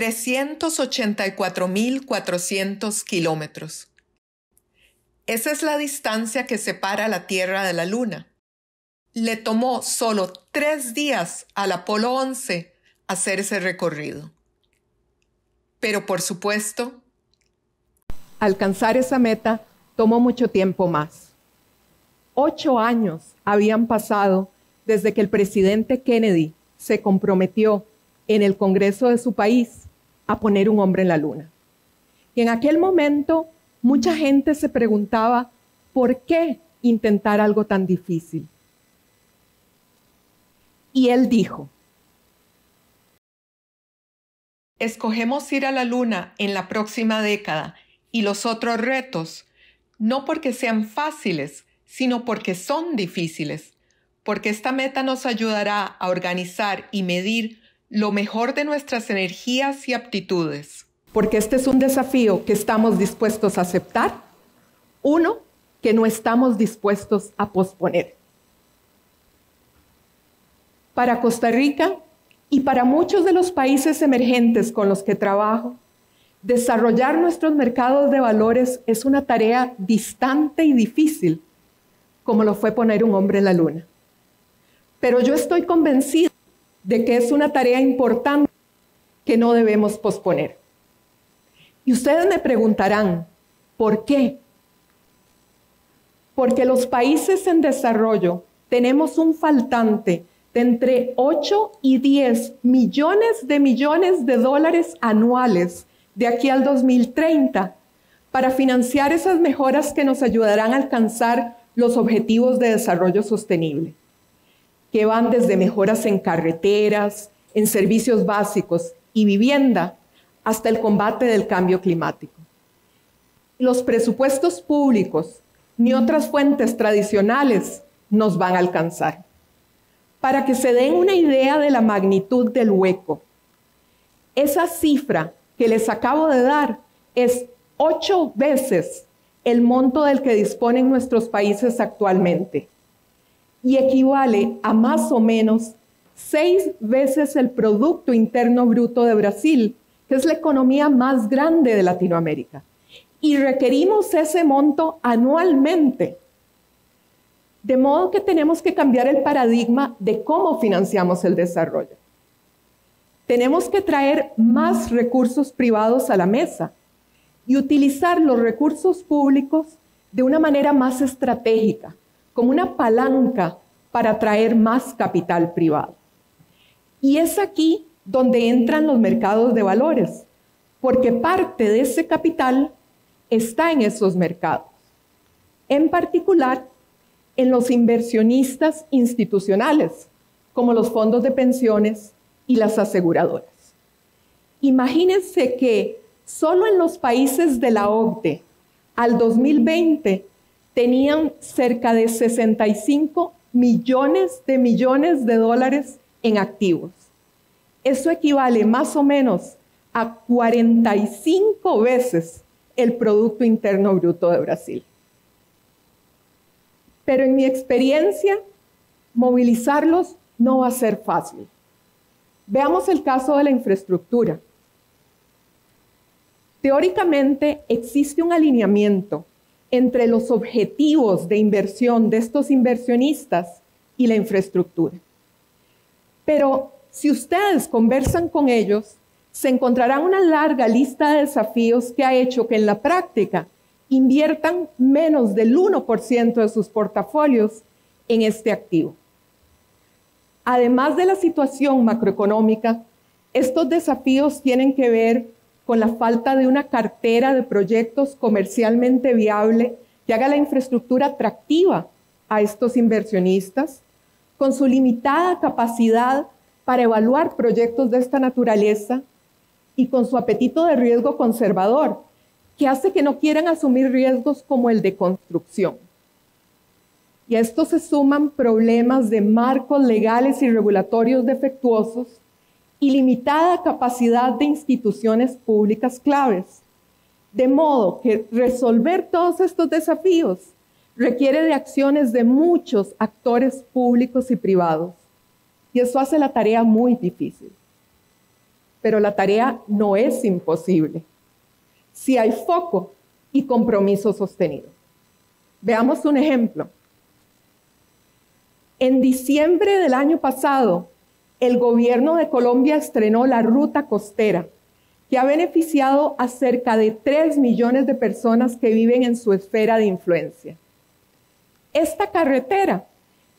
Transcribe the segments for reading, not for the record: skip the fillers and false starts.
384.400 kilómetros. Esa es la distancia que separa la Tierra de la Luna. Le tomó solo 3 días al Apolo 11 hacer ese recorrido. Pero por supuesto, alcanzar esa meta tomó mucho tiempo más. 8 años habían pasado desde que el presidente Kennedy se comprometió en el Congreso de su país a poner un hombre en la Luna. Y en aquel momento, mucha gente se preguntaba, ¿por qué intentar algo tan difícil? Y él dijo, escogemos ir a la Luna en la próxima década y los otros retos, no porque sean fáciles, sino porque son difíciles, porque esta meta nos ayudará a organizar y medir lo mejor de nuestras energías y aptitudes. Porque este es un desafío que estamos dispuestos a aceptar, uno que no estamos dispuestos a posponer. Para Costa Rica y para muchos de los países emergentes con los que trabajo, desarrollar nuestros mercados de valores es una tarea distante y difícil, como lo fue poner un hombre en la Luna. Pero yo estoy convencida de que es una tarea importante que no debemos posponer. Y ustedes me preguntarán, ¿por qué? Porque los países en desarrollo tenemos un faltante de entre 8 y 10 millones de dólares anuales de aquí al 2030 para financiar esas mejoras que nos ayudarán a alcanzar los objetivos de desarrollo sostenible, que van desde mejoras en carreteras, en servicios básicos y vivienda, hasta el combate del cambio climático. Los presupuestos públicos ni otras fuentes tradicionales nos van a alcanzar. Para que se den una idea de la magnitud del hueco, esa cifra que les acabo de dar es 8 veces el monto del que disponen nuestros países actualmente y equivale a más o menos 6 veces el Producto Interno Bruto de Brasil, que es la economía más grande de Latinoamérica. Y requerimos ese monto anualmente. De modo que tenemos que cambiar el paradigma de cómo financiamos el desarrollo. Tenemos que traer más recursos privados a la mesa y utilizar los recursos públicos de una manera más estratégica, como una palanca para atraer más capital privado. Y es aquí donde entran los mercados de valores, porque parte de ese capital está en esos mercados. En particular, en los inversionistas institucionales, como los fondos de pensiones y las aseguradoras. Imagínense que solo en los países de la OCDE, al 2020, tenían cerca de 65 millones de dólares en activos. Eso equivale más o menos a 45 veces el Producto Interno Bruto de Brasil. Pero en mi experiencia, movilizarlos no va a ser fácil. Veamos el caso de la infraestructura. Teóricamente existe un alineamiento entre los objetivos de inversión de estos inversionistas y la infraestructura. Pero si ustedes conversan con ellos, se encontrarán una larga lista de desafíos que ha hecho que en la práctica inviertan menos del 1% de sus portafolios en este activo. Además de la situación macroeconómica, estos desafíos tienen que ver con la falta de una cartera de proyectos comercialmente viable que haga la infraestructura atractiva a estos inversionistas, con su limitada capacidad para evaluar proyectos de esta naturaleza y con su apetito de riesgo conservador, que hace que no quieran asumir riesgos como el de construcción. Y a esto se suman problemas de marcos legales y regulatorios defectuosos y limitada capacidad de instituciones públicas claves. De modo que resolver todos estos desafíos requiere de acciones de muchos actores públicos y privados. Y eso hace la tarea muy difícil. pero la tarea no es imposible si hay foco y compromiso sostenido. Veamos un ejemplo. En diciembre del año pasado, el gobierno de Colombia estrenó la Ruta Costera, que ha beneficiado a cerca de 3 millones de personas que viven en su esfera de influencia. Esta carretera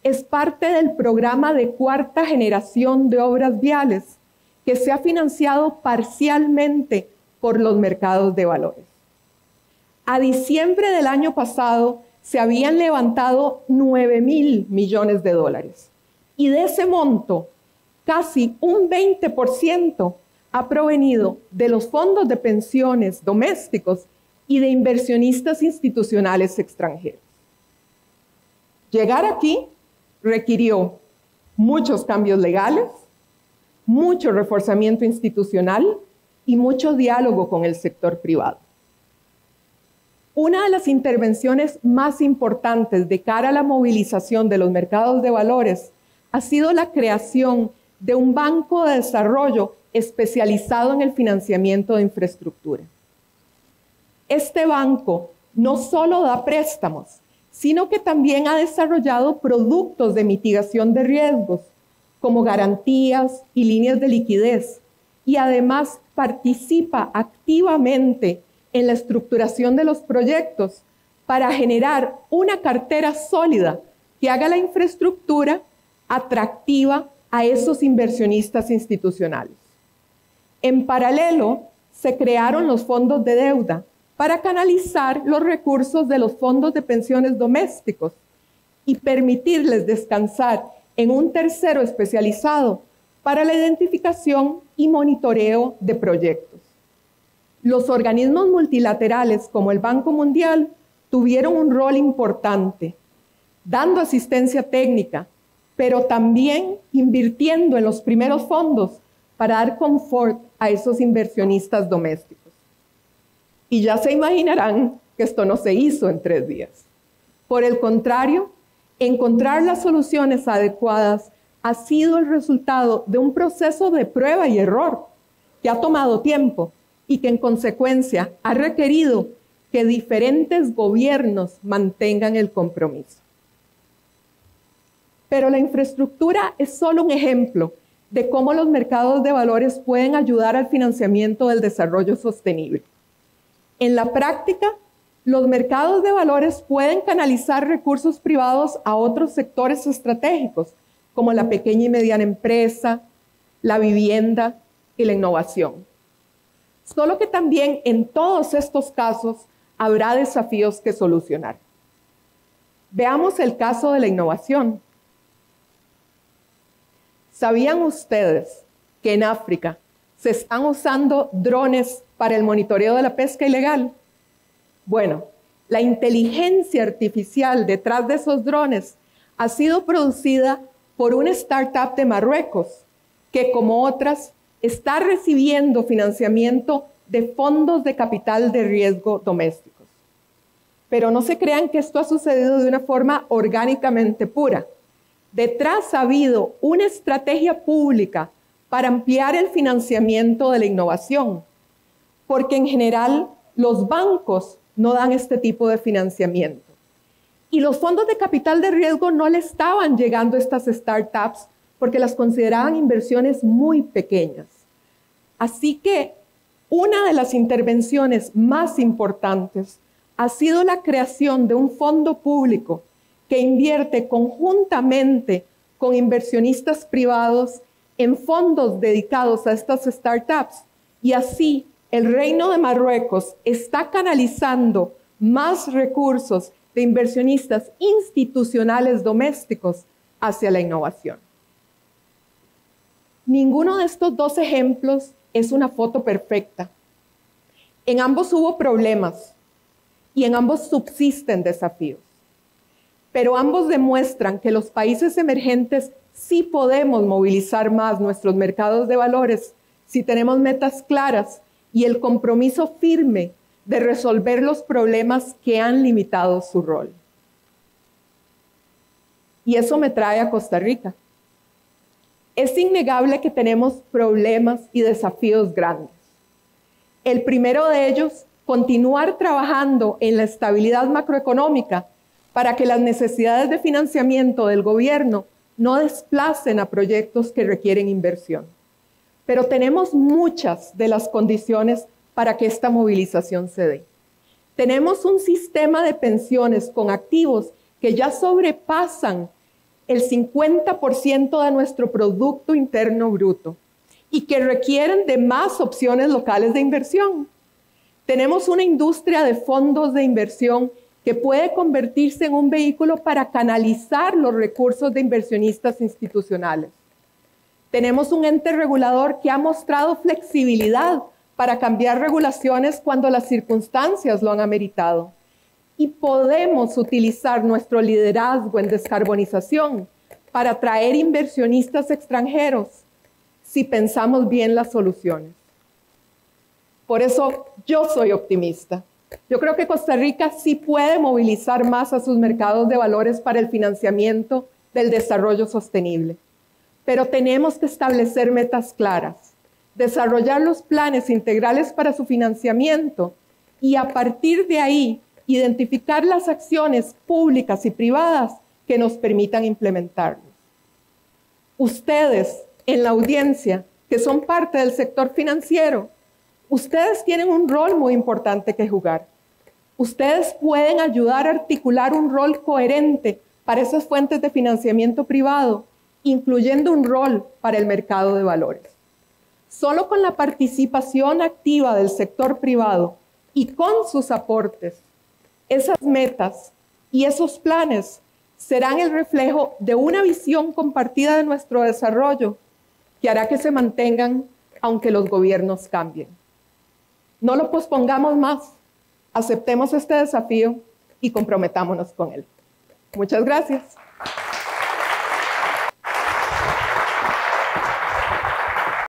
es parte del programa de cuarta generación de obras viales que se ha financiado parcialmente por los mercados de valores. A diciembre del año pasado se habían levantado 9.000 millones de dólares y de ese monto, casi un 20% ha provenido de los fondos de pensiones domésticos y de inversionistas institucionales extranjeros. Llegar aquí requirió muchos cambios legales, mucho reforzamiento institucional y mucho diálogo con el sector privado. Una de las intervenciones más importantes de cara a la movilización de los mercados de valores ha sido la creación de un banco de desarrollo especializado en el financiamiento de infraestructura. Este banco no solo da préstamos, sino que también ha desarrollado productos de mitigación de riesgos, como garantías y líneas de liquidez, y además participa activamente en la estructuración de los proyectos para generar una cartera sólida que haga la infraestructura atractiva a esos inversionistas institucionales. En paralelo, se crearon los fondos de deuda para canalizar los recursos de los fondos de pensiones domésticos y permitirles descansar en un tercero especializado para la identificación y monitoreo de proyectos. Los organismos multilaterales como el Banco Mundial tuvieron un rol importante, dando asistencia técnica, pero también invirtiendo en los primeros fondos para dar confort a esos inversionistas domésticos. Y ya se imaginarán que esto no se hizo en 3 días. Por el contrario, encontrar las soluciones adecuadas ha sido el resultado de un proceso de prueba y error que ha tomado tiempo y que en consecuencia ha requerido que diferentes gobiernos mantengan el compromiso. Pero la infraestructura es solo un ejemplo de cómo los mercados de valores pueden ayudar al financiamiento del desarrollo sostenible. En la práctica, los mercados de valores pueden canalizar recursos privados a otros sectores estratégicos, como la pequeña y mediana empresa, la vivienda y la innovación. Solo que también en todos estos casos habrá desafíos que solucionar. Veamos el caso de la innovación. ¿Sabían ustedes que en África se están usando drones para el monitoreo de la pesca ilegal? Bueno, la inteligencia artificial detrás de esos drones ha sido producida por una startup de Marruecos, que como otras está recibiendo financiamiento de fondos de capital de riesgo domésticos. Pero no se crean que esto ha sucedido de una forma orgánicamente pura. Detrás ha habido una estrategia pública para ampliar el financiamiento de la innovación, porque en general los bancos no dan este tipo de financiamiento. Y los fondos de capital de riesgo no le estaban llegando a estas startups porque las consideraban inversiones muy pequeñas. Así que una de las intervenciones más importantes ha sido la creación de un fondo público que invierte conjuntamente con inversionistas privados en fondos dedicados a estas startups, y así el Reino de Marruecos está canalizando más recursos de inversionistas institucionales domésticos hacia la innovación. Ninguno de estos 2 ejemplos es una foto perfecta. En ambos hubo problemas y en ambos subsisten desafíos. Pero ambos demuestran que los países emergentes sí podemos movilizar más nuestros mercados de valores si tenemos metas claras y el compromiso firme de resolver los problemas que han limitado su rol. Y eso me trae a Costa Rica. es innegable que tenemos problemas y desafíos grandes. El primero de ellos, continuar trabajando en la estabilidad macroeconómica para que las necesidades de financiamiento del gobierno no desplacen a proyectos que requieren inversión. Pero tenemos muchas de las condiciones para que esta movilización se dé. Tenemos un sistema de pensiones con activos que ya sobrepasan el 50% de nuestro Producto Interno Bruto y que requieren de más opciones locales de inversión. Tenemos una industria de fondos de inversión que puede convertirse en un vehículo para canalizar los recursos de inversionistas institucionales. Tenemos un ente regulador que ha mostrado flexibilidad para cambiar regulaciones cuando las circunstancias lo han ameritado. Y podemos utilizar nuestro liderazgo en descarbonización para atraer inversionistas extranjeros si pensamos bien las soluciones. Por eso yo soy optimista. Yo creo que Costa Rica sí puede movilizar más a sus mercados de valores para el financiamiento del desarrollo sostenible. Pero tenemos que establecer metas claras, desarrollar los planes integrales para su financiamiento y a partir de ahí identificar las acciones públicas y privadas que nos permitan implementarlos. Ustedes, en la audiencia, que son parte del sector financiero, ustedes tienen un rol muy importante que jugar. Ustedes pueden ayudar a articular un rol coherente para esas fuentes de financiamiento privado, incluyendo un rol para el mercado de valores. Solo con la participación activa del sector privado y con sus aportes, esas metas y esos planes serán el reflejo de una visión compartida de nuestro desarrollo que hará que se mantengan aunque los gobiernos cambien. No lo pospongamos más, aceptemos este desafío y comprometámonos con él. Muchas gracias.